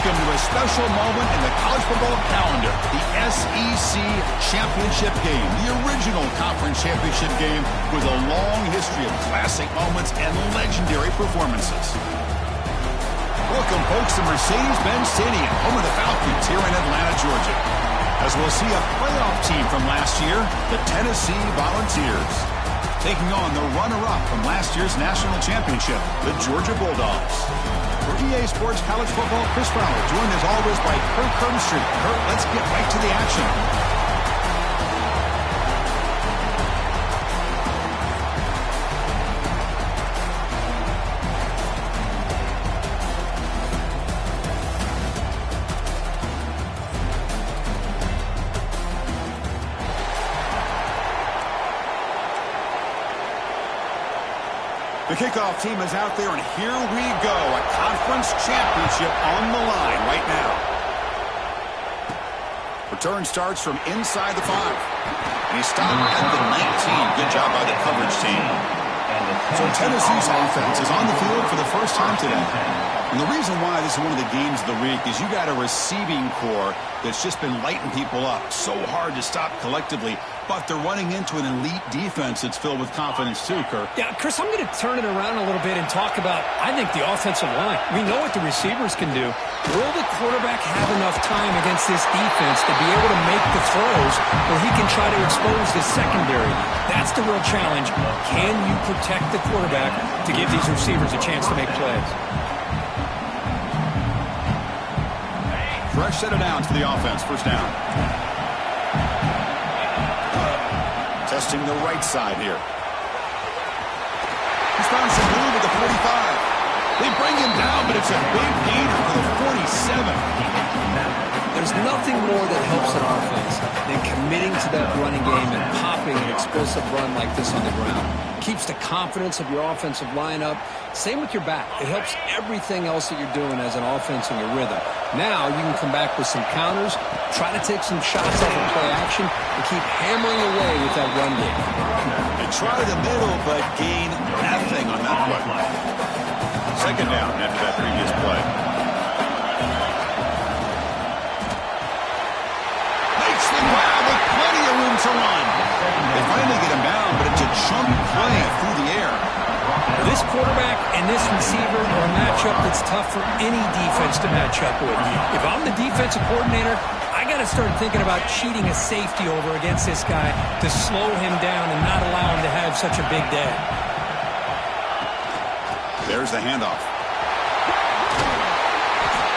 Welcome to a special moment in the college football calendar, the SEC Championship game, the original conference championship game with a long history of classic moments and legendary performances. Welcome, folks, to Mercedes-Benz Stadium, home of the Falcons here in Atlanta, Georgia, as we'll see a playoff team from last year, the Tennessee Volunteers, taking on the runner-up from last year's national championship, the Georgia Bulldogs. For EA Sports College Football, Chris Fowler, joined as always by Kurt Kirkstreet. Kurt, let's get right to the action. The kickoff team is out there, and here we go. A conference championship on the line right now. Return starts from inside the 5. And he stopped at the 19. Good job by the coverage team. So Tennessee's offense is on the field for the first time today. And the reason why this is one of the games of the week is you got a receiving core that's just been lighting people up. So hard to stop collectively, but they're running into an elite defense that's filled with confidence too, Kirk. Yeah, Chris, I'm going to turn it around a little bit and talk about, I think, the offensive line. We know what the receivers can do. Will the quarterback have enough time against this defense to be able to make the throws where he can try to expose the secondary? That's the real challenge. Can you protect the quarterback to give these receivers a chance to make plays? Fresh set of downs for the offense. First down. Testing the right side here. He's found some room at the 45. They bring him down, but it's a big gainer for the 47. There's nothing more that helps an offense than committing to that running game and popping an explosive run like this on the ground. Keeps the confidence of your offensive lineup. Same with your back. It helps everything else that you're doing as an offense in your rhythm. Now you can come back with some counters, try to take some shots off of play action, and keep hammering away with that run game. They try the middle, but gain nothing on that play. Second down after that previous play. Makes the grab with plenty of room to run. They finally get him down, but it's a chunk play through the air. This quarterback and this receiver are a matchup that's tough for any defense to match up with. If I'm the defensive coordinator, I got to start thinking about cheating a safety over against this guy to slow him down and not allow him to have such a big day. There's the handoff.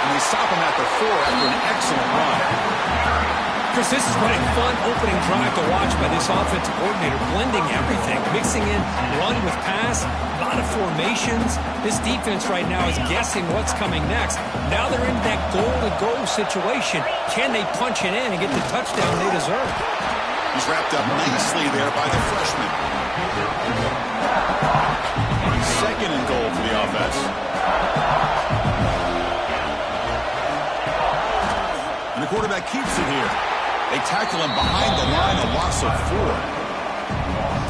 And they stop him at the 4 after an excellent run. Chris, this has been a fun opening drive to watch by this offensive coordinator, blending everything, mixing in run with pass, a lot of formations. This defense right now is guessing what's coming next. Now they're in that goal-to-go situation. Can they punch it in and get the touchdown they deserve? He's wrapped up nicely there by the freshman. Second and goal for the offense. And the quarterback keeps it here. They tackle him behind the line, a loss of 4.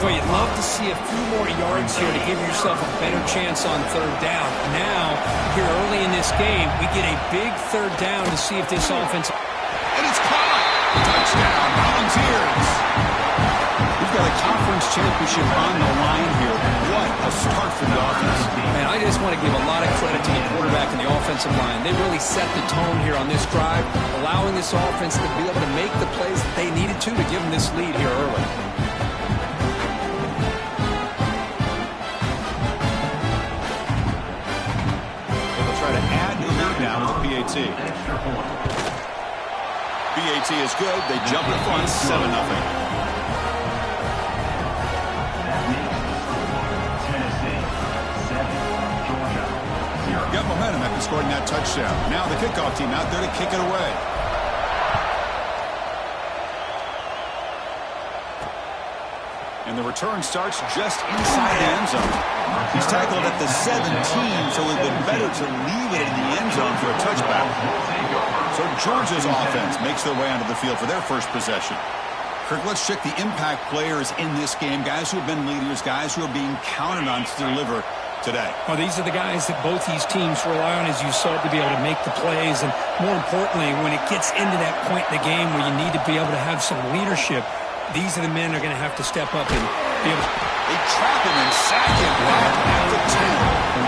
Boy, you'd love to see a few more yards here to give yourself a better chance on third down. Now, here early in this game, we get a big third down to see if this offense... And it's caught! Touchdown, Volunteers! We've got a conference championship on the line here. What a start for the offense. Man, I just want to give a lot of credit to the quarterback and the offensive line. They really set the tone here on this drive, allowing this offense to be able to make the plays that they needed to give them this lead here early. They'll try to add to the lead now with the PAT. PAT is good. They jump in front, 7-0. Got momentum after scoring that touchdown. Now the kickoff team out there to kick it away. And the return starts just inside the end zone. He's tackled at the 17, so it would have been better to leave it in the end zone for a touchback. So Georgia's offense makes their way onto the field for their first possession. Kirk, let's check the impact players in this game. Guys who have been leaders, guys who are being counted on to deliver today. Well, these are the guys that both these teams rely on, as you saw, to be able to make the plays. And more importantly, when it gets into that point in the game where you need to be able to have some leadership, these are the men that are going to have to step up and be able to... They trap him and sack him back at the 10.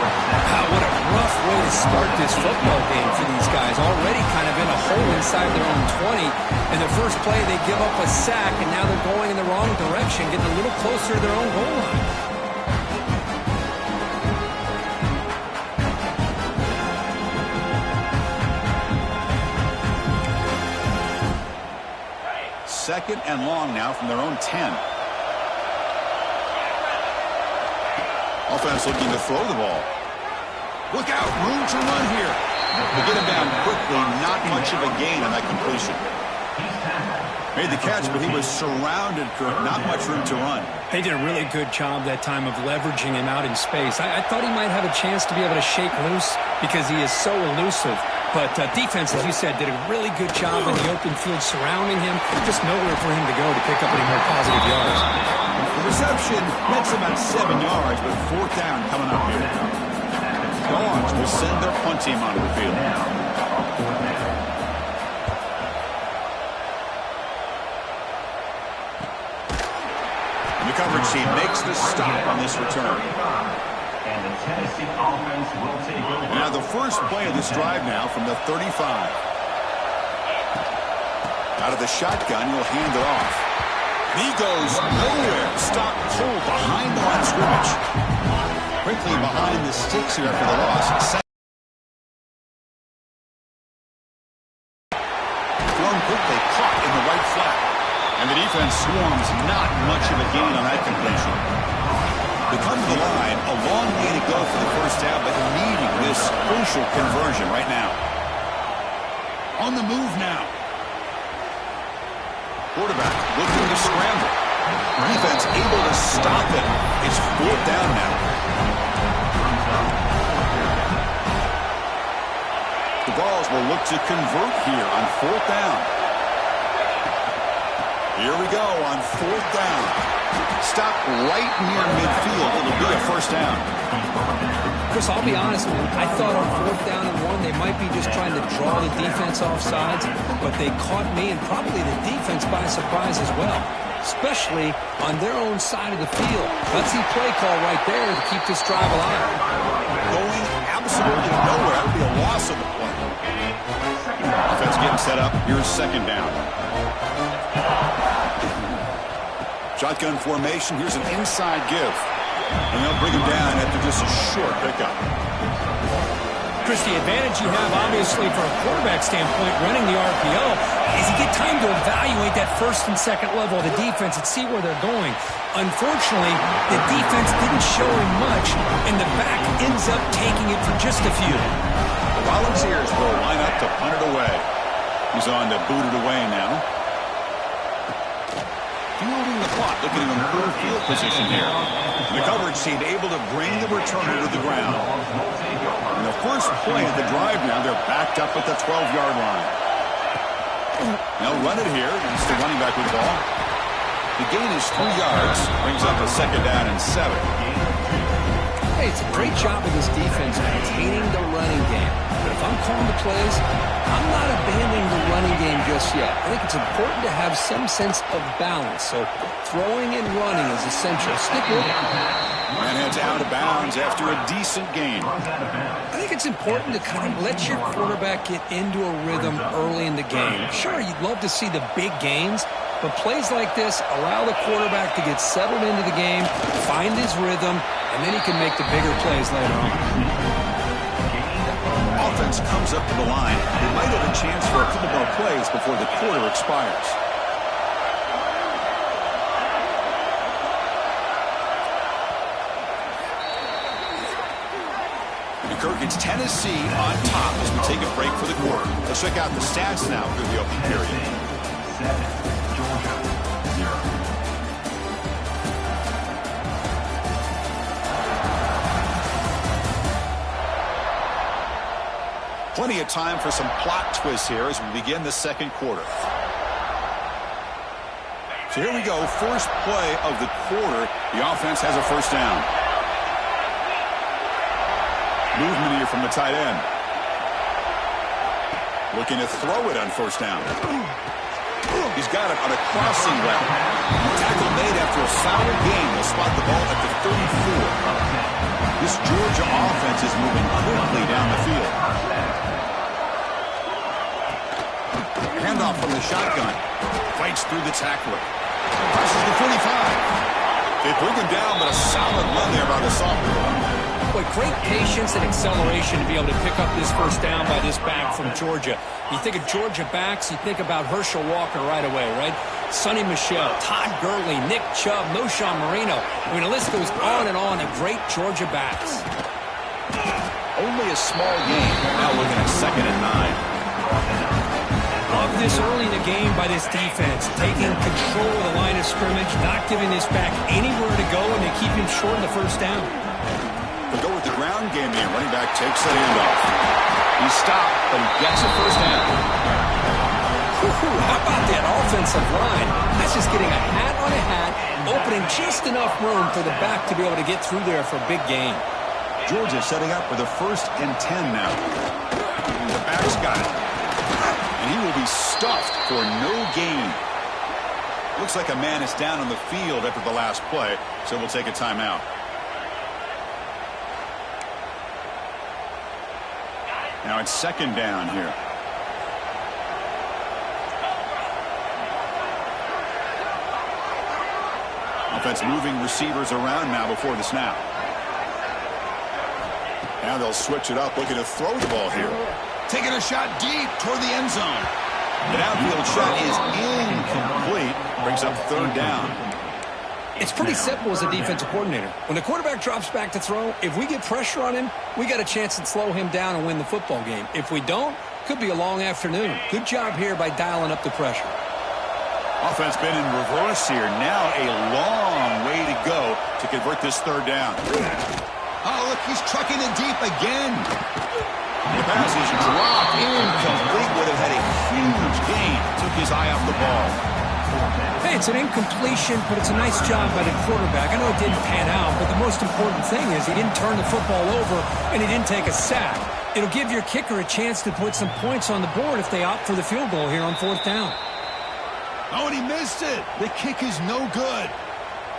Wow, what a rough way to start this football game for these guys. Already kind of in a hole inside their own 20. And the first play, they give up a sack, and now they're going in the wrong direction, getting a little closer to their own goal line. Second and long now from their own 10. Offense looking to throw the ball. Look out, room to run here. They get him down quickly, not much of a gain on that completion. Made the catch, but he was surrounded, Kirk. Not much room to run. They did a really good job that time of leveraging him out in space. I thought he might have a chance to be able to shake loose because he is so elusive. But defense, as you said, did a really good job in the open field surrounding him. Just nowhere for him to go to pick up any more positive yards. The reception makes about 7 yards, but fourth down coming up here. Dogs will send their punt team onto the field. And the coverage team makes the stop on this return. And the Tennessee offense will take over. Now the first play of this drive now from the 35. Out of the shotgun, he'll hand it off. He goes nowhere. Stop pulled behind the line of scrimmage. Quickly behind the sticks here after the loss. Thrown quickly, caught in the right flat. And the defense swarms, not much of a gain on that completion. They come to the line, a long way to go for the first down, but needing this crucial conversion right now. On the move now. Quarterback looking to scramble. Defense able to stop it. It's fourth down now. The Vols will look to convert here on fourth down. Here we go on fourth down. Stop right near midfield. It'll be a first down. Chris, I'll be honest with you. I thought on fourth down and one, they might be just trying to draw the defense off sides, but they caught me and probably the defense by surprise as well, especially on their own side of the field. Let's see play call right there to keep this drive alive. Going absolutely nowhere. That would be a loss of the play. Offense getting set up. Here's second down. Shotgun formation. Here's an inside give. And they'll bring him down after just a short pickup. Chris, the advantage you have, obviously, from a quarterback standpoint, running the RPO, is you get time to evaluate that first and second level of the defense and see where they're going. Unfortunately, the defense didn't show him much, and the back ends up taking it for just a few. The Volunteers will line up to punt it away. He's on to boot it away now. Fielding the clock, looking at improved field position here. And the coverage team able to bring the returner to the ground. And the first play of the drive now, they're backed up at the 12-yard line. They'll run it here. It's the running back with the ball. The gain is 3 yards. Brings up a second down and 7. Hey, it's a great job of this defense maintaining the running game. But if I'm calling the plays, I'm not abandoning the running game just yet. I think it's important to have some sense of balance. So throwing and running is essential. Stick with it. And heads out of bounds after a decent gain. I think it's important to kind of let your quarterback get into a rhythm early in the game. Sure, you'd love to see the big gains, but plays like this allow the quarterback to get settled into the game, find his rhythm, and then he can make the bigger plays later on. Offense comes up to the line. They might have a chance for a couple more plays before the quarter expires. And Kirk, it's Tennessee on top as we take a break for the quarter. Let's check out the stats now through the opening period. 7, Georgia 0. Plenty of time for some plot twists here as we begin the second quarter. So here we go. First play of the quarter. The offense has a first down. Movement here from the tight end. Looking to throw it on first down. He's got it on a crossing route. Tackle made after a solid gain. They'll spot the ball at the 34. This Georgia offense is moving quickly down the field. Handoff from the shotgun. Fights through the tackler. Crosses the 45. They bring him down, but a solid run there by the sophomore. Boy, great patience and acceleration to be able to pick up this first down by this back from Georgia. You think of Georgia backs, you think about Herschel Walker right away, right? Sonny Michel, Todd Gurley, Nick Chubb, Noshawn Marino. I mean, the list goes on and on of great Georgia backs. Only a small gain. Now looking at 2nd and 9. Love this early in the game by this defense, taking control of the line of scrimmage, not giving this back anywhere to go, and they keep him short of the first down. They go with the ground game here. Running back takes the handoff. He's stopped, but he gets a first down. How about that offensive line? That's just getting a hat on a hat, opening just enough room for the back to be able to get through there for a big gain. Georgia setting up for the 1st and 10 now. The back's got it. And he will be stuffed for no gain. Looks like a man is down on the field after the last play, so we'll take a timeout. Now it's 2nd down here. Offense moving receivers around now before the snap. Now they'll switch it up, looking to throw the ball here. Taking a shot deep toward the end zone. The outfield shot is incomplete. Brings up 3rd down. It's pretty simple as a defensive coordinator. When the quarterback drops back to throw, if we get pressure on him, we got a chance to slow him down and win the football game. If we don't, could be a long afternoon. Good job here by dialing up the pressure. Offense been in reverse here. Now a long way to go to convert this 3rd down. Oh, look, he's trucking it deep again. The pass is dropped. Incomplete. Would have had a huge gain. Took his eye off the ball. Hey, it's an incompletion, but it's a nice job by the quarterback. I know it didn't pan out, but the most important thing is he didn't turn the football over and he didn't take a sack. It'll give your kicker a chance to put some points on the board if they opt for the field goal here on 4th down. Oh, and he missed it. The kick is no good.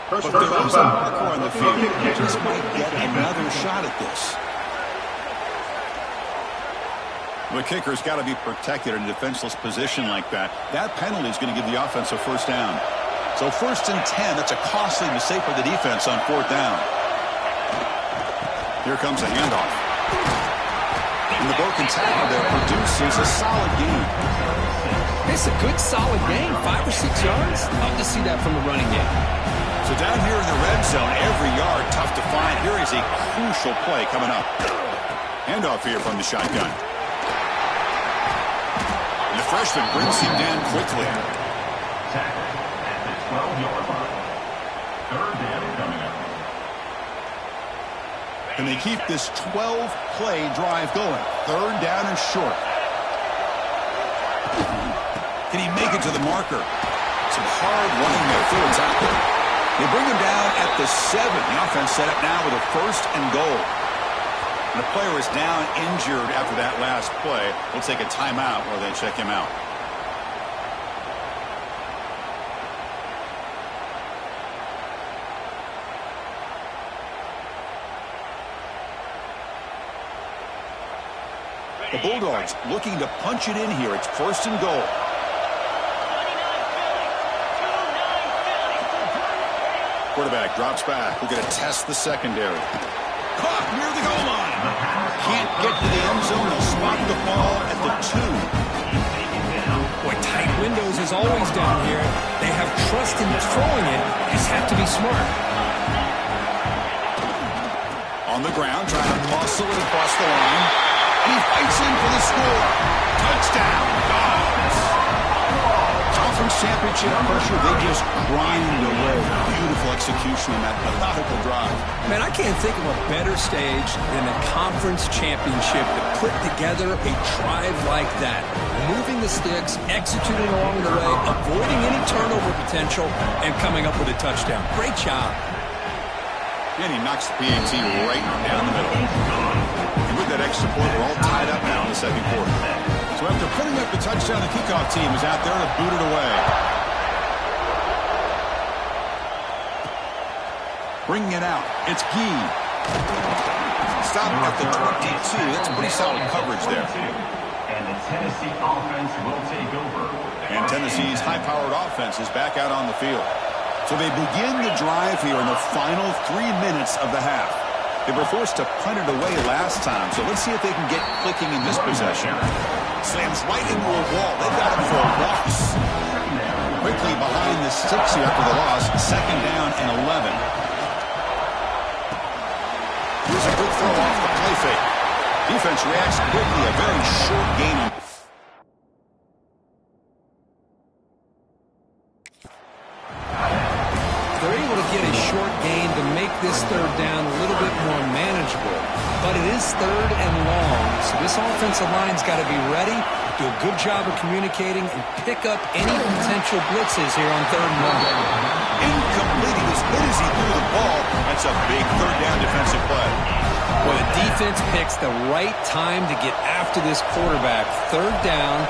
But there is a marker on the field. He just might get another shot at this. The kicker's got to be protected in a defenseless position like that. That penalty is going to give the offense a first down. So 1st and 10, that's a costly mistake for the defense on 4th down. Here comes a handoff. And the broken tackle there produces a solid gain. It's a good, solid gain, 5 or 6 yards. Love to see that from the running game. So down here in the red zone, every yard tough to find. Here is a crucial play coming up. Handoff here from the shotgun. And the freshman brings him down quickly. Tackle at the 12-yard line. 3rd down coming up. And they keep this 12-play drive going. 3rd down and short. Can he make it to the marker? Some hard running there through a tackle. They bring him down at the 7. The offense set up now with a 1st and goal. And the player is down injured after that last play. We'll take a timeout while they check him out. The Bulldogs looking to punch it in here. It's 1st and goal. Quarterback drops back. We're going to test the secondary. Caught near the goal line. Can't get to the end zone. They'll spot the ball at the 2. Boy, tight windows is always down here. They have trust in throwing it. Just have to be smart. On the ground, trying to muscle it across the line. And he fights in for the score. Touchdown, Dogs. Conference championship pressure, they just grind away. Beautiful execution on that methodical drive. Man, I can't think of a better stage than the conference championship to put together a drive like that. Moving the sticks, executing along the way, avoiding any turnover potential, and coming up with a touchdown. Great job. And he knocks the PAT right down the middle. that extra point. We're all tied up now in the second quarter. So after putting up the touchdown, the kickoff team is out there to boot it away. Bringing it out. It's Gee. Stop at the 22. That's pretty solid coverage there. And the Tennessee offense will take over. And Tennessee's high-powered offense is back out on the field. So they begin the drive here in the final 3 minutes of the half. They were forced to punt it away last time, so let's see if they can get clicking in this possession. Slams right into a wall. They've got him for a loss. Quickly behind the 6 here after the loss. Second down and 11. Here's a quick throw off the play fake. Defense reacts quickly. A very short gain. They're able to get a short gain to make this third down a little bit more manageable. But it is third and long, so this offensive line's got to be ready, do a good job of communicating, and pick up any potential blitzes here on third and long. Incomplete. He was hit as he threw the ball. That's a big third down defensive play. Well, the defense picks the right time to get after this quarterback. Third down,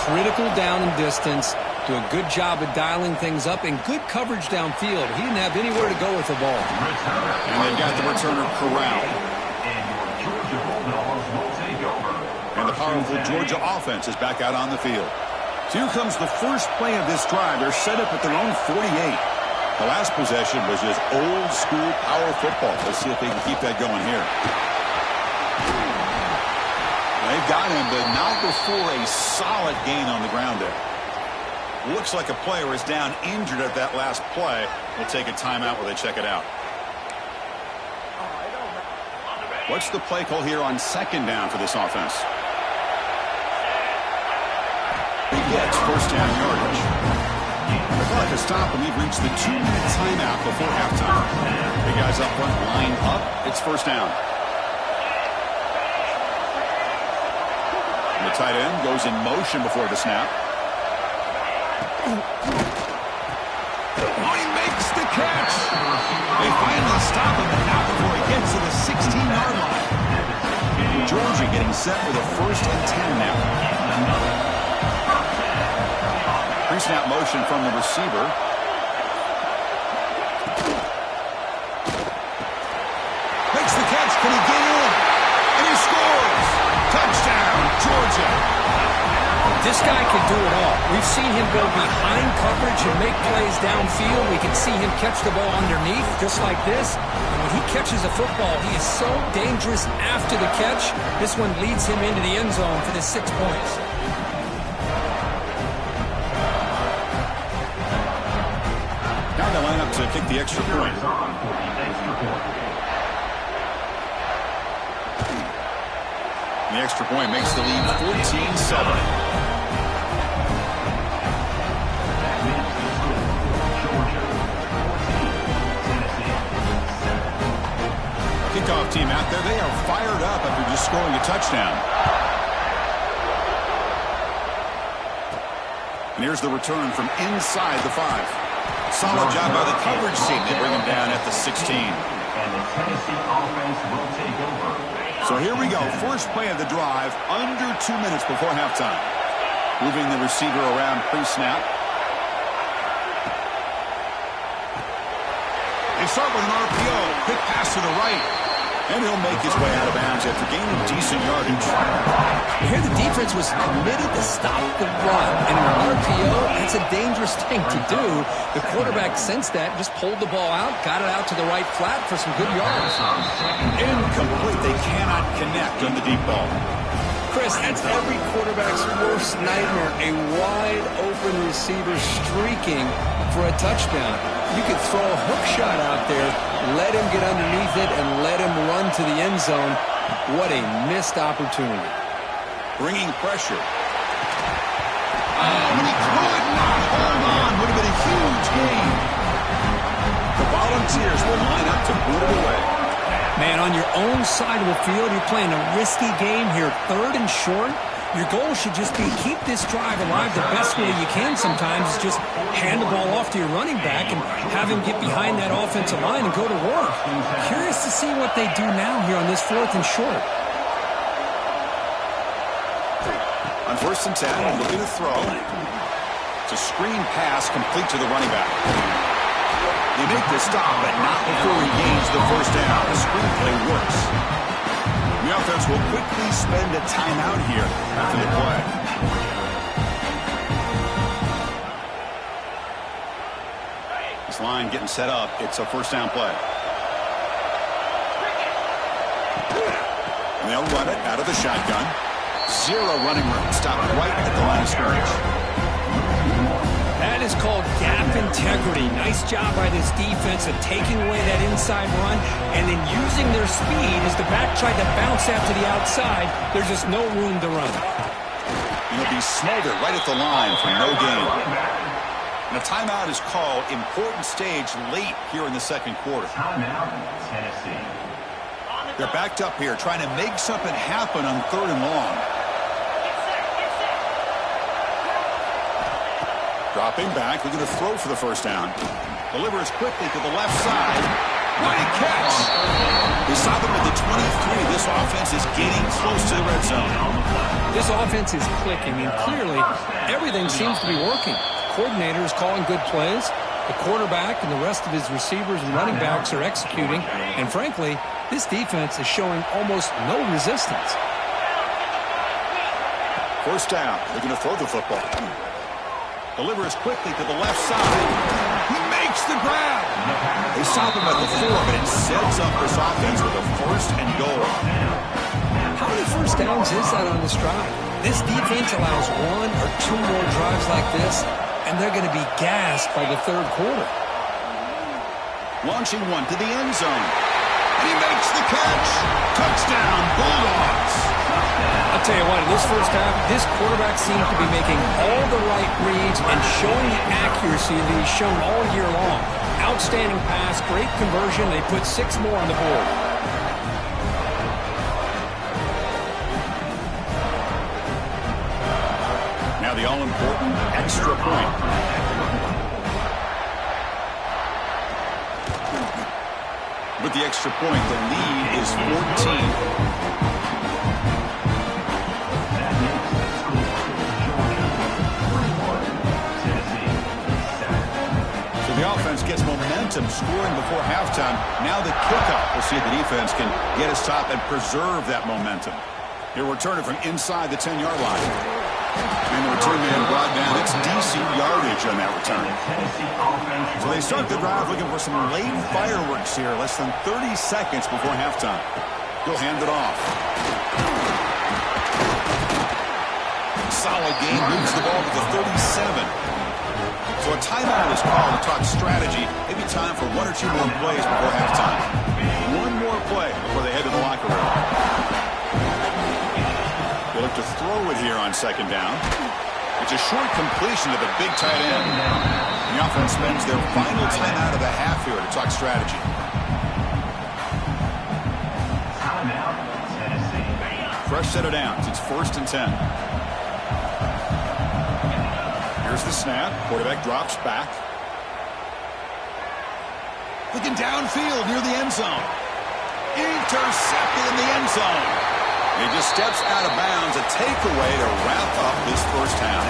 critical down and distance. Do a good job of dialing things up and good coverage downfield. He didn't have anywhere to go with the ball. And they've got the returner corralled. And your Georgia Bulldogs will take over. And the powerful Georgia offense is back out on the field. So here comes the first play of this drive. They're set up at their own 48. The last possession was just old school power football. Let's see if they can keep that going here. They've got him, but not before a solid gain on the ground there. Looks like a player is down injured at that last play. We'll take a timeout while they check it out. What's the play call here on second down for this offense? He gets first down yardage. The clock has stopped, and we've reached the 2-minute timeout before halftime. The guys up front line up. It's first down. And the tight end goes in motion before the snap. Oh, he makes the catch. They finally stop him, but not before he gets to the 16-yard line. Georgia getting set with a 1st and 10 now. Pre-snap motion from the receiver. Makes the catch. Can he get in? And he scores. Touchdown, Georgia. This guy can do it all. We've seen him go behind coverage and make plays downfield. We can see him catch the ball underneath, just like this. And when he catches a football, he is so dangerous after the catch. This one leads him into the end zone for the 6 points. Now they line up to kick the extra point. The extra point makes the lead 14-7. Kickoff team out there. They are fired up after just scoring a touchdown. And here's the return from inside the 5. Solid job by the coverage team. They bring him down at the 16. And the Tennessee offense will take over. So here we go. First play of the drive, under 2 minutes before halftime. Moving the receiver around pre-snap. They start with an RPO. Quick pass to the right. And he'll make his way out of bounds after gaining decent yardage. Here the defense was committed to stop the run. And in an RPO, that's a dangerous thing to do. The quarterback sensed that, just pulled the ball out, got it out to the right flat for some good yards. Incomplete. They cannot connect on the deep ball. Chris, that's every quarterback's worst nightmare. A wide open receiver streaking for a touchdown. You could throw a hook shot out there, let him get underneath it, and let him run to the end zone. What a missed opportunity. Bringing pressure. Oh, and he could not hold on. Would have been a huge gain. The Volunteers will line up to boot it away. Man, on your own side of the field, you're playing a risky game here. 3rd and short. Your goal should just be keep this drive alive the best way you can sometimes. Is just hand the ball off to your running back and have him get behind that offensive line and go to work. Curious to see what they do now here on this 4th and short. On 1st and 10, looking to throw. It's a screen pass complete to the running back. They make the stop, but not before he gains the first down. The screen play works. The offense will quickly spend a timeout here after the play. This line getting set up. It's a first down play. And they'll run it out of the shotgun. Zero running room. Stop right at the line of scrimmage. That is called gap integrity. Nice job by this defense of taking away that inside run and then using their speed as the back tried to bounce out to the outside. There's just no room to run. He'll be smothered right at the line for no gain. And a timeout is called. Important stage late here in the second quarter. Timeout, Tennessee. They're backed up here trying to make something happen on 3rd and long. Dropping back, looking to throw for the first down. Delivers quickly to the left side. Great catch! They stop him at the 23. This offense is getting close to the red zone. This offense is clicking, and clearly everything seems to be working. The coordinator is calling good plays. The quarterback and the rest of his receivers and running backs are executing. And frankly, this defense is showing almost no resistance. First down, looking to throw the football. Delivers quickly to the left side. He makes the grab. They stop him at the 4, but it sets up this offense with a 1st and goal. How many first downs is that on this drive? This defense allows 1 or 2 more drives like this, and they're going to be gassed by the 3rd quarter. Launching one to the end zone. And he makes the catch. Touchdown, Bulldogs. I'll tell you what, in this first half, this quarterback seems to be making all the right reads and showing the accuracy that he's shown all year long. Outstanding pass, great conversion. They put 6 more on the board. Now the all-important extra point. With the extra point, the lead is 14. The offense gets momentum, scoring before halftime. Now the kickoff. We'll see if the defense can get a stop and preserve that momentum. He'll return it from inside the 10-yard line. And the return man brought down. It's decent yardage on that return. So they start the drive looking for some late fireworks here. Less than 30 seconds before halftime. He'll hand it off. Solid game. Moves the ball to the 37. So a timeout is called to talk strategy. Maybe time for 1 or 2 more plays before halftime. 1 more play before they head to the locker room. They look to throw it here on 2nd down. It's a short completion to the big tight end. The offense spends their final timeout of the half here to talk strategy. Timeout, Tennessee. Fresh set of downs. It's 1st and 10. Here's the snap. Quarterback drops back. Looking downfield near the end zone. Intercepted in the end zone. He just steps out of bounds. A takeaway to wrap up this first half.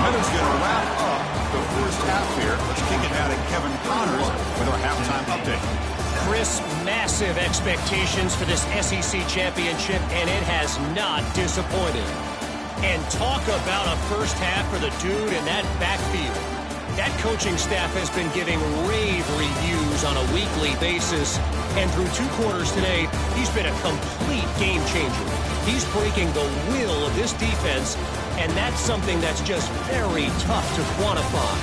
Weather's going to wrap up the first half here. Let's kick it out to Kevin Connors with our halftime update. Chris, massive expectations for this SEC championship, and it has not disappointed. And talk about a first half for the dude in that backfield. That coaching staff has been giving rave reviews on a weekly basis. And through 2 quarters today, he's been a complete game changer. He's breaking the will of this defense, and that's something that's just very tough to quantify.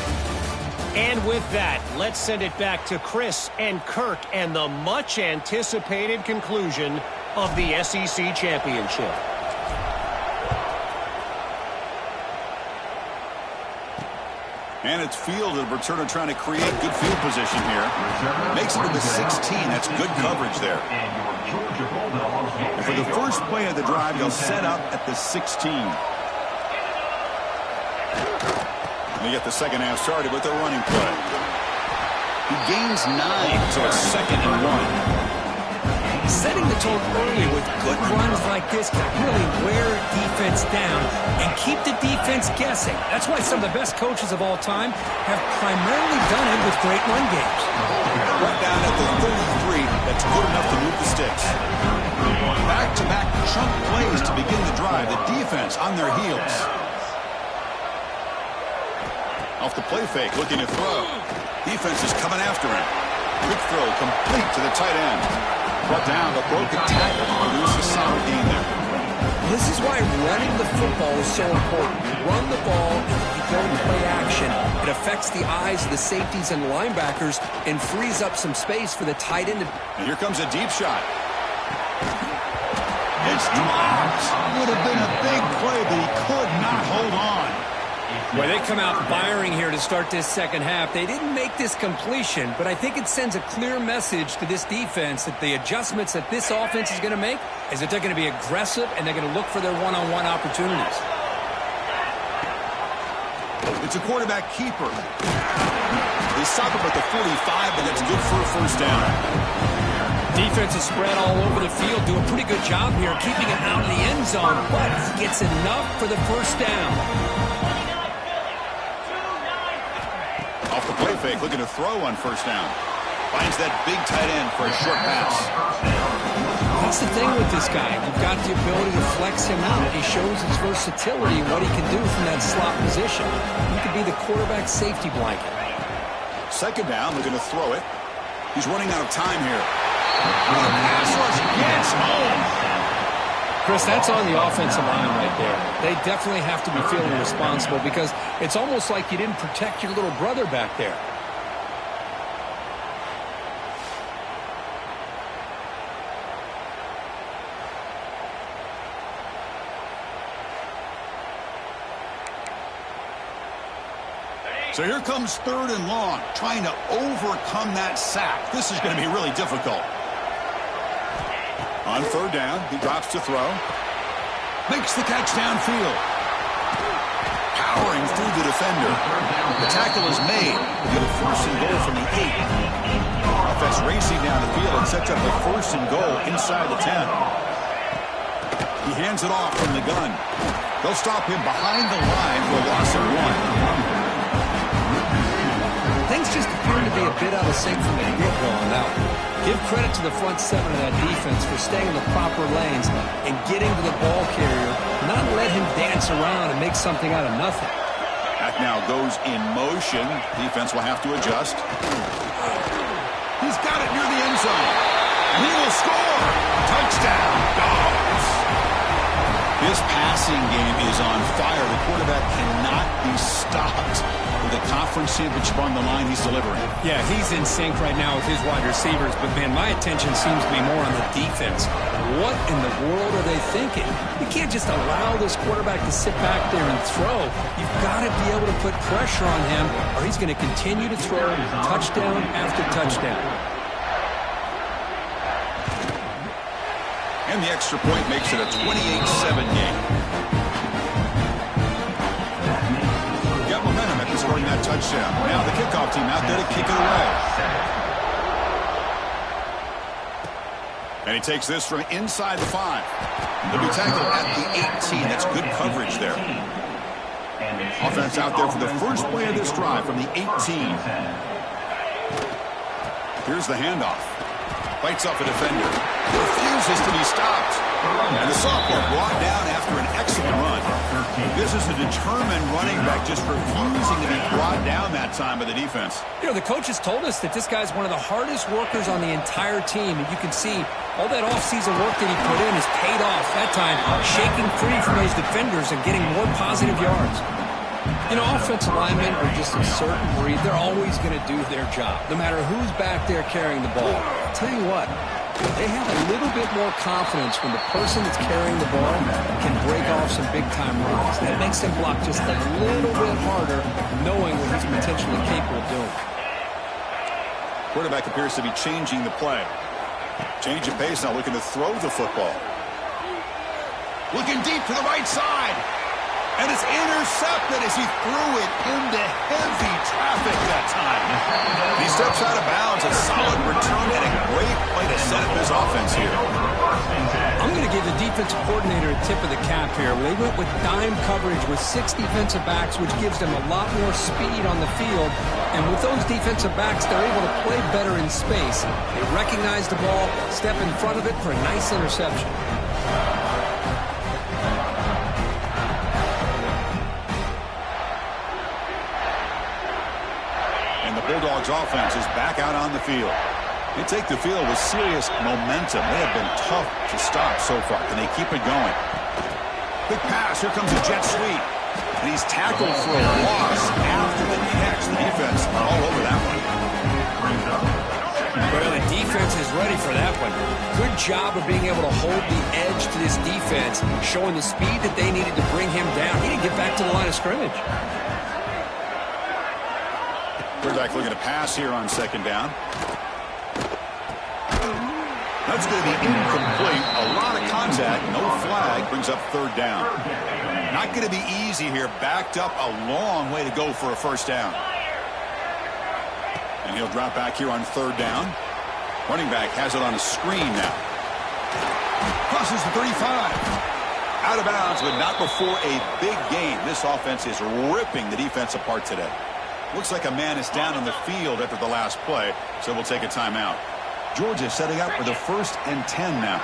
And with that, let's send it back to Chris and Kirk and the much-anticipated conclusion of the SEC championship. And it's fielded. Returner trying to create good field position here. Makes it to the 16. That's good coverage there. And for the first play of the drive, they'll set up at the 16. And they get the second half started with a running play. He gains 9, so it's 2nd and 1. Setting the tone early with good runs like this can really wear defense down and keep the defense guessing. That's why some of the best coaches of all time have primarily done it with great run games. Right down at the 33, that's good enough to move the sticks. Back-to-back chunk plays to begin the drive. The defense on their heels. Off the play fake, looking to throw. Defense is coming after him. Quick throw, complete to the tight end. Brought down, the broken tackle to produce a solid gain there. This is why running the football is so important. You run the ball, and you go and play action. It affects the eyes of the safeties and linebackers and frees up some space for the tight end. And here comes a deep shot. It's dropped. Would have been a big play, but he could not hold on. Well, they come out firing here to start this second half. They didn't make this completion, but I think it sends a clear message to this defense that the adjustments that this offense is going to make is that they're going to be aggressive and they're going to look for their one-on-one opportunities. It's a quarterback keeper. They stop him at the 45, but that's good for a first down. Defense is spread all over the field, do a pretty good job here keeping it out of the end zone, but he gets enough for the first down. Off the play fake, looking to throw on first down. Finds that big tight end for a short pass. That's the thing with this guy. You've got the ability to flex him out. He shows his versatility and what he can do from that slot position. He could be the quarterback safety blanket. Second down, looking to throw it. He's running out of time here. What a pass rush gets home. Chris, that's on the offensive line right there. They definitely have to be feeling responsible because it's almost like you didn't protect your little brother back there. So here comes third and long, trying to overcome that sack. This is going to be really difficult. On third down, he drops to throw. Makes the catch downfield. Powering through the defender. The tackle is made. Get a first and goal from the 8. Offense racing down the field and sets up a first and goal inside the 10. He hands it off from the gun. They'll stop him behind the line for a loss of 1. Things just appear to be a bit out of sync from the get-go on that one. Give credit to the front seven of that defense for staying in the proper lanes and getting to the ball carrier, not let him dance around and make something out of nothing. Back now goes in motion. Defense will have to adjust. He's got it near the end zone. And he will score. Touchdown, Dogs. This passing game is on fire. The quarterback cannot be stopped. With the conference championship on the line, he's delivering. Yeah, he's in sync right now with his wide receivers, but man, my attention seems to be more on the defense. What in the world are they thinking? You can't just allow this quarterback to sit back there and throw. You've got to be able to put pressure on him, or he's going to continue to throw touchdown after touchdown. And the extra point makes it a 28-7 game. Got momentum after scoring that touchdown. Now the kickoff team out there to kick it away. And he takes this from inside the 5. He'll be tackled at the 18. That's good coverage there. Offense out there for the first play of this drive from the 18. Here's the handoff. Fights up a defender. Refuses to be stopped. And the sophomore brought down after an excellent run. This is a determined running back just refusing to be brought down that time by the defense. You know, the coaches told us that this guy's one of the hardest workers on the entire team. And you can see all that offseason work that he put in has paid off. That time, shaking free from those defenders and getting more positive yards. You know, offensive linemen are just a certain breed. They're always going to do their job, no matter who's back there carrying the ball. I'll tell you what, they have a little bit more confidence when the person that's carrying the ball can break off some big-time runs. That makes them block just a little bit harder, knowing what he's potentially capable of doing. Quarterback appears to be changing the play. Change of pace now, looking to throw the football. Looking deep to the right side. And it's intercepted as he threw it into heavy traffic that time. He steps out of bounds. A solid return and a great way to set up his offense here. I'm going to give the defensive coordinator a tip of the cap here. They went with dime coverage with 6 defensive backs, which gives them a lot more speed on the field. And with those defensive backs, they're able to play better in space. They recognize the ball, step in front of it for a nice interception. And the Bulldogs offense is back out on the field. They take the field with serious momentum. They have been tough to stop so far. Can they keep it going? Quick pass. Here comes a jet sweep. And he's tackled for a loss after the catch. The defense all over that one. Well, the defense is ready for that one. Good job of being able to hold the edge to this defense, showing the speed that they needed to bring him down. He didn't get back to the line of scrimmage. Quarterback looking to pass here on second down. That's going to be incomplete. A lot of contact. No flag. Brings up third down. Not going to be easy here. Backed up a long way to go for a first down. And he'll drop back here on third down. Running back has it on a screen now. Crosses the 35. Out of bounds, but not before a big gain. This offense is ripping the defense apart today. Looks like a man is down on the field after the last play, so we'll take a timeout. Georgia setting up for the 1st and 10 now.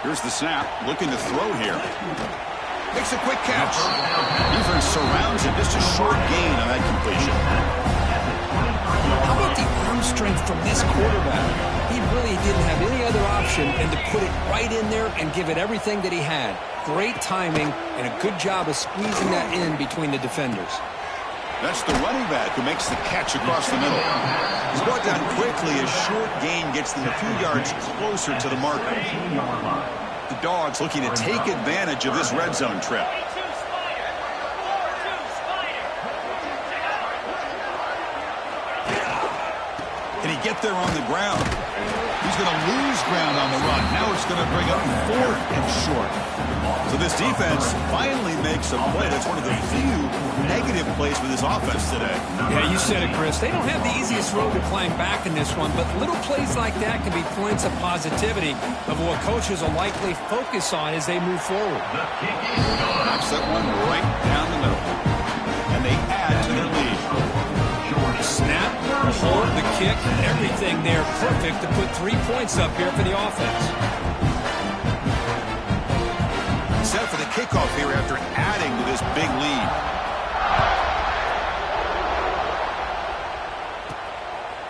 Here's the snap, looking to throw here. Makes a quick catch. Defense surrounds him, just a short gain on that completion. How about the arm strength from this quarterback? He really didn't have any other option than to put it right in there and give it everything that he had. Great timing and a good job of squeezing that in between the defenders. That's the running back who makes the catch across the middle. He's brought down quickly. A short gain gets them a few yards closer to the marker. The Dogs looking to take advantage of this red zone trip. Can he get there on the ground? He's going to lose ground on the run. Now it's going to bring up 4th and short. So this defense finally makes a play. That's one of the few negative plays with this offense today. Yeah, you said it, Chris. They don't have the easiest road to climb back in this one, but little plays like that can be points of positivity of what coaches will likely focus on as they move forward. Knocks that one right down the middle. And they add to their lead. Snap, the hold, the kick, everything there perfect to put 3 points up here for the offense. Set for the kickoff here after adding to this big lead.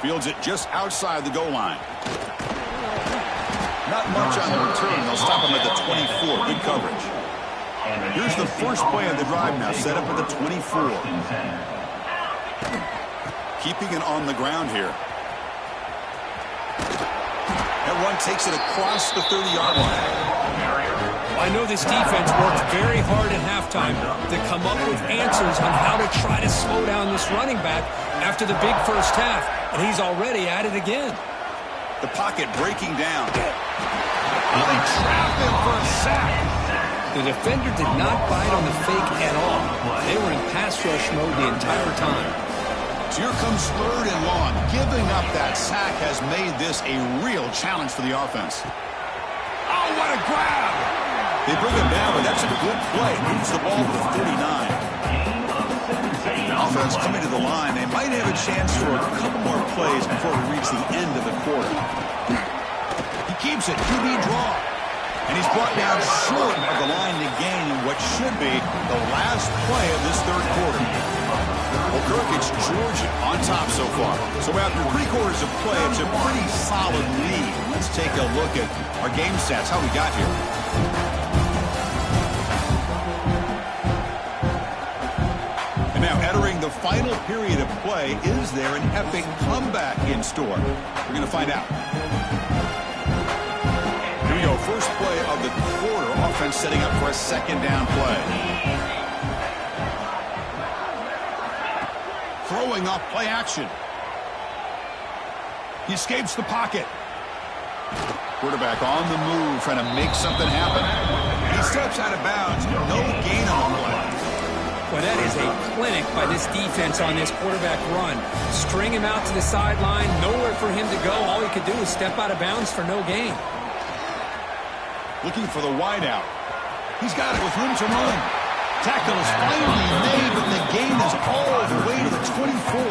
Fields it just outside the goal line. Not much on the return. They'll stop him at the 24. Good coverage. Here's the first play of the drive now, set up at the 24. Keeping it on the ground here. That run takes it across the 30-yard line. I know this defense worked very hard at halftime to come up with answers on how to try to slow down this running back after the big first half, and he's already at it again. The pocket breaking down. They trap him for a sack. The defender did not bite on the fake at all. They were in pass rush mode the entire time. So here comes 3rd and long. Giving up that sack has made this a real challenge for the offense. Oh, what a grab! They bring him down, but that's a good play. Moves the ball to the 39. The offense coming to the line. They might have a chance for a couple more plays before we reach the end of the quarter. He keeps it. QB draw. And he's brought down short of the line to gain what should be the last play of this 3rd quarter. Well, Kirk, it's Georgia on top so far. So after 3 quarters of play, it's a pretty solid lead. Let's take a look at our game stats, how we got here. And now entering the final period of play, is there an epic comeback in store? We're going to find out. Here we go, first play of the quarter. Offense setting up for a 2nd down play. Throwing off play action. He escapes the pocket. Quarterback on the move, trying to make something happen. He steps out of bounds. No gain on the play. Well, that is a clinic by this defense on this quarterback run. String him out to the sideline, nowhere for him to go. All he could do is step out of bounds for no gain. Looking for the wide out. He's got it with room to run. Tackle is finally made, but the gain is all the way to the 24.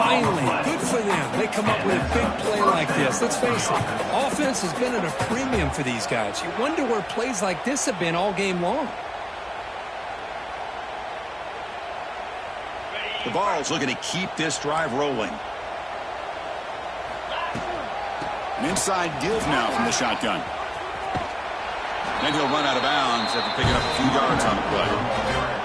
Finally, good for them. They come up with a big play like this. Let's face it, offense has been at a premium for these guys. You wonder where plays like this have been all game long. The Vols looking to keep this drive rolling. An inside give now from the shotgun. And he'll run out of bounds after picking up a few yards on the play.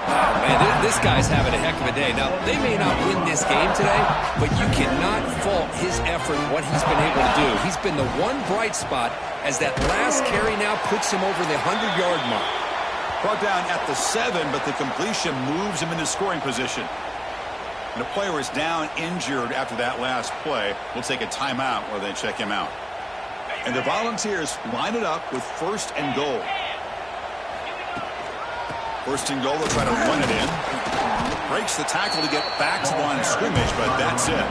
Oh, man, this guy's having a heck of a day. Now, they may not win this game today, but you cannot fault his effort and what he's been able to do. He's been the one bright spot as that last carry now puts him over the 100-yard mark. Brought down at the 7, but the completion moves him into scoring position. And the player is down injured after that last play. We'll take a timeout while they check him out. And the Volunteers line it up with 1st and goal. 1st and goal, they'll try to run it in. Breaks the tackle to get back to the line of scrimmage, but that's it.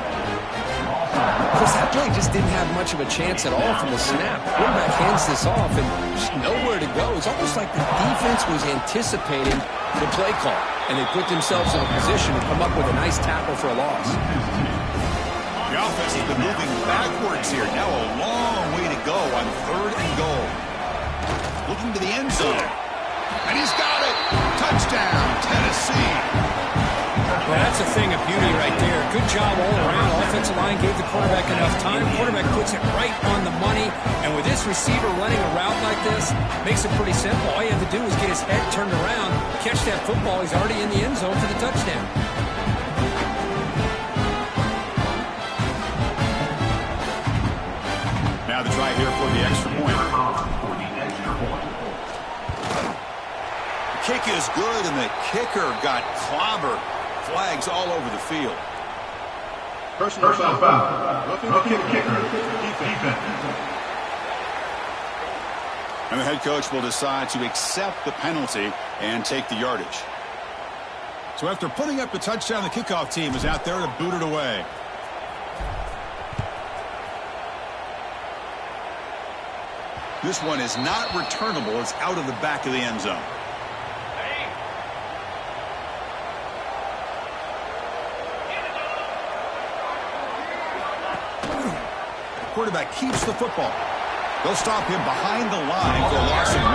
Of course, that play just didn't have much of a chance at all from the snap. Quarterback hands this off and just nowhere to go. It's almost like the defense was anticipating the play call, and they put themselves in a position to come up with a nice tackle for a loss. The offense has been moving backwards here. Now a long way to go on 3rd and goal. Looking to the end zone. And he's got it. Touchdown, Tennessee. Well, that's a thing of beauty right there. Good job all around. Offensive line gave the quarterback enough time. Quarterback puts it right on the money. And with this receiver running a route like this, makes it pretty simple. All you have to do is get his head turned around, catch that football. He's already in the end zone for the touchdown. Now the try here for the extra point. The kick is good, and the kicker got clobbered. Flags all over the field. Personal foul. Looking to kicker. Defense. And the head coach will decide to accept the penalty and take the yardage. So after putting up the touchdown, the kickoff team is out there to boot it away. This one is not returnable. It's out of the back of the end zone. Quarterback keeps the football. They'll stop him behind the line for a loss of 1.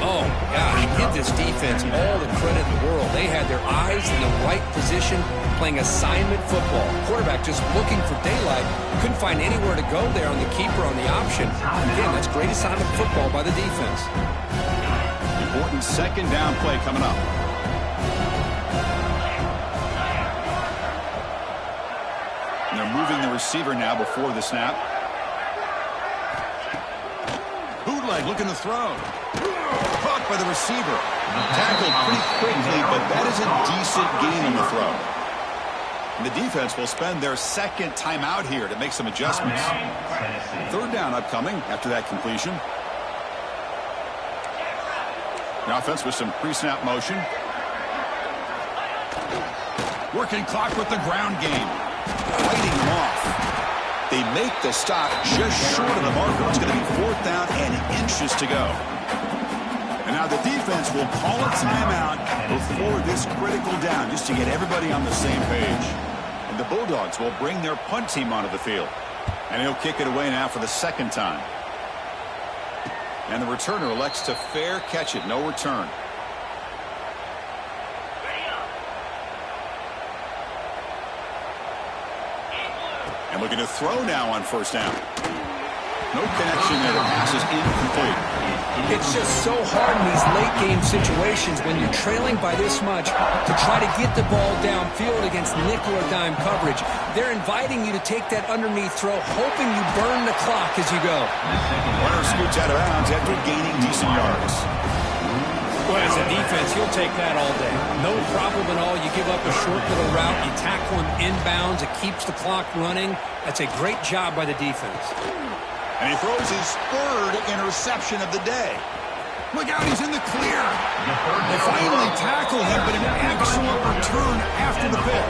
Oh, gosh, give this defense all the credit in the world. They had their eyes in the right position, playing assignment football. Quarterback just looking for daylight. Couldn't find anywhere to go there on the keeper on the option. Again, that's great assignment football by the defense. Important 2nd down play coming up. And they're moving the receiver now before the snap. Bootleg looking to throw. Caught by the receiver. Tackled pretty quickly, but that is a decent gain on the throw. And the defense will spend their 2nd timeout here to make some adjustments. 3rd down upcoming after that completion. The offense with some pre-snap motion. Working clock with the ground game. Fighting them off. They make the stop just short of the marker. It's going to be 4th down and inches to go. And now the defense will call a timeout before this critical down just to get everybody on the same page. And the Bulldogs will bring their punt team onto the field. And he'll kick it away now for the 2nd time. And the returner elects to fair catch it. No return. And looking to throw now on 1st down. No connection there. The pass is incomplete. It's just so hard in these late game situations when you're trailing by this much to try to get the ball downfield against nickel or dime coverage. They're inviting you to take that underneath throw, hoping you burn the clock as you go. Runner scoots out of bounds after gaining decent yards. Well, as a defense, you'll take that all day. No problem at all. You give up a short little route. You tackle him inbounds. It keeps the clock running. That's a great job by the defense. And he throws his third interception of the day. Look out, he's in the clear. They finally tackle him, but an excellent return after the pick.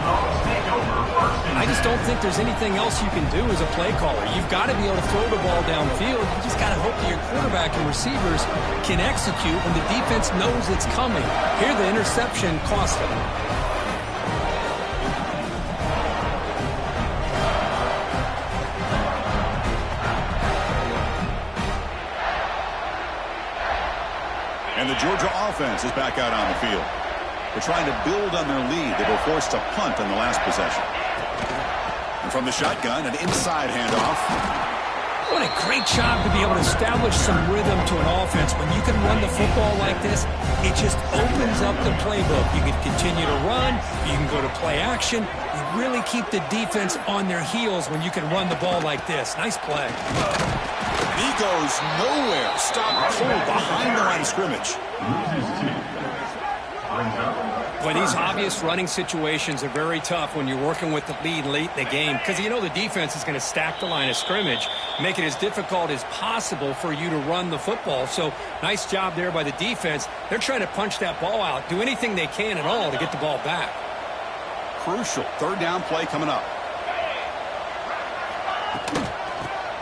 I just don't think there's anything else you can do as a play caller. You've got to be able to throw the ball downfield. You just got to hope that your quarterback and receivers can execute when the defense knows it's coming. Here, the interception cost them. And the Georgia offense is back out on the field. They're trying to build on their lead. They were forced to punt on the last possession. And from the shotgun, an inside handoff. What a great job to be able to establish some rhythm to an offense. When you can run the football like this, it just opens up the playbook. You can continue to run. You can go to play action. You really keep the defense on their heels when you can run the ball like this. Nice play. He goes nowhere. Stop cold behind the line of scrimmage. Well, these obvious running situations are very tough when you're working with the lead late in the game because you know the defense is going to stack the line of scrimmage, make it as difficult as possible for you to run the football. So nice job there by the defense. They're trying to punch that ball out, do anything they can at all to get the ball back. Crucial third down play coming up.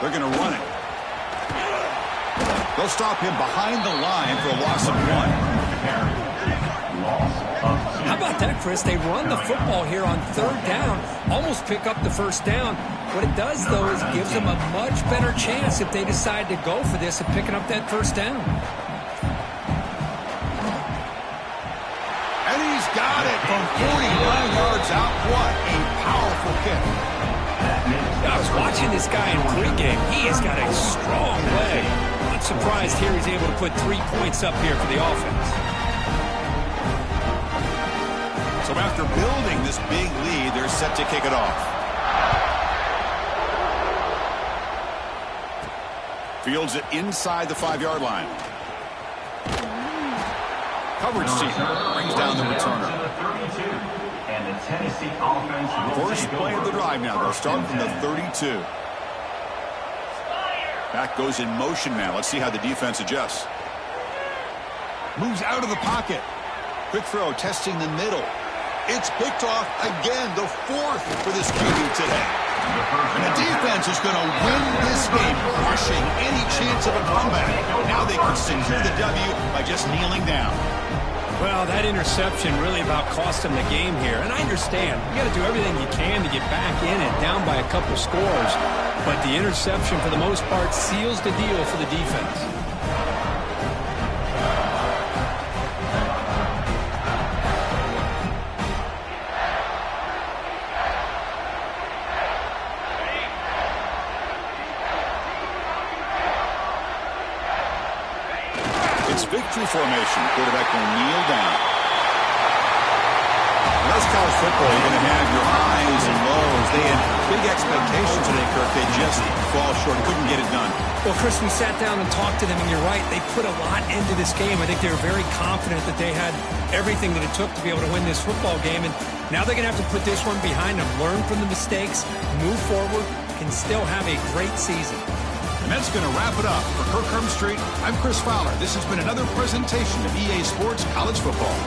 They're going to run it. They'll stop him behind the line for a loss of 1. How about that, Chris? They run the football here on third down, almost pick up the first down. What it does, though, is it gives them a much better chance if they decide to go for this of picking up that first down. And he's got it from 49 yards out. What a powerful kick. I was watching this guy in pregame. He has got a strong leg. Not surprised here he's able to put 3 points up here for the offense. So after building this big lead, they're set to kick it off. Fields it inside the 5-yard line. Coverage team brings down the returner. First play of the drive now. They'll start from the 32. Back goes in motion now. Let's see how the defense adjusts. Moves out of the pocket. Quick throw, testing the middle. It's picked off again, the 4th for this QB today. And the defense is going to win this game, crushing any chance of a comeback. Now they can secure the W by just kneeling down. Well, that interception really about cost them the game here. And I understand. You got to do everything you can to get back in and down by a couple scores. But the interception, for the most part, seals the deal for the defense. It's victory formation. Quarterback will kneel down. And that's college football. You're going to have your highs and lows. They had big expectations today, Kirk. They just fall short. Couldn't get it done. Well, Chris, we sat down and talked to them, and you're right. They put a lot into this game. I think they were very confident that they had everything that it took to be able to win this football game. And now they're going to have to put this one behind them, learn from the mistakes, move forward, can still have a great season. And that's going to wrap it up. For Kirk Street, I'm Chris Fowler. This has been another presentation of EA Sports College Football.